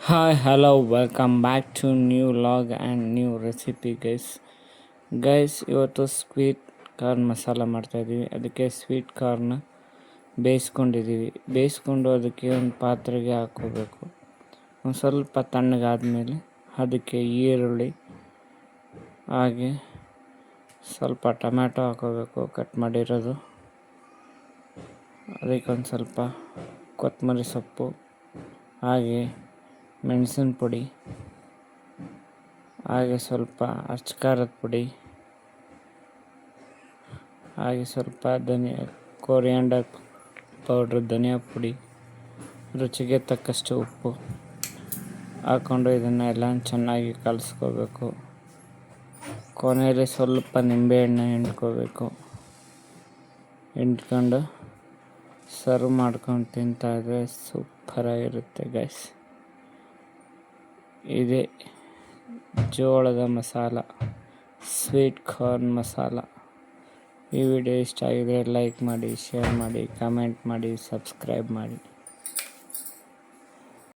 Hi, hello, welcome back to new log and new recipe guys ಇವತ್ತು sweet corn masala ಮಾಡ್ತಾಯಿದ್ದೀವಿ. ಅದಕ್ಕೆ sweet ಕಾರ್ನ ಬೇಯಿಸ್ಕೊಂಡು ಅದಕ್ಕೆ ಒಂದು ಪಾತ್ರೆಗೆ ಹಾಕ್ಕೋಬೇಕು. ಒಂದು ಸ್ವಲ್ಪ ತಣ್ಣಗಾದ್ಮೇಲೆ ಅದಕ್ಕೆ ಈರುಳ್ಳಿ ಹಾಗೆ ಸ್ವಲ್ಪ ಟೊಮ್ಯಾಟೊ ಹಾಕೋಬೇಕು ಕಟ್ ಮಾಡಿರೋದು. ಅದಕ್ಕೆ ಒಂದು ಸ್ವಲ್ಪ ಕೊತ್ತಂಬರಿ ಸೊಪ್ಪು ಹಾಗೆ ಮೆಣಸಿನ ಪುಡಿ ಹಾಗೆ ಸ್ವಲ್ಪ ಖಾರದ ಪುಡಿ ಹಾಗೆ ಸ್ವಲ್ಪ ಕೊರಿಯಾಂಡರ್ ಪೌಡ್ರ್, ಧನಿಯಾ ಪುಡಿ, ರುಚಿಗೆ ತಕ್ಕಷ್ಟು ಉಪ್ಪು ಹಾಕ್ಕೊಂಡು ಇದನ್ನು ಎಲ್ಲ ಚೆನ್ನಾಗಿ ಕಲಿಸ್ಕೋಬೇಕು. ಕೊನೆಯಲ್ಲಿ ಸ್ವಲ್ಪ ನಿಂಬೆಹಣ್ಣು ಹಿಂಡ್ಕೊಂಡು ಸರ್ವ್ ಮಾಡ್ಕೊಂಡು ತಿಂತಾಯಿದ್ರೆ ಸೂಪರಾಗಿರುತ್ತೆ ಗೈಸ್. ಇದೇ ಜೋಳದ ಮಸಾಲ, ಸ್ವೀಟ್ ಕಾರ್ನ್ ಮಸಾಲ. ಈ ವಿಡಿಯೋ ಇಷ್ಟ ಆಗಿದರೆ ಲೈಕ್ ಮಾಡಿ, ಶೇರ್ ಮಾಡಿ, ಕಮೆಂಟ್ ಮಾಡಿ, ಸಬ್ಸ್ಕ್ರೈಬ್ ಮಾಡಿ.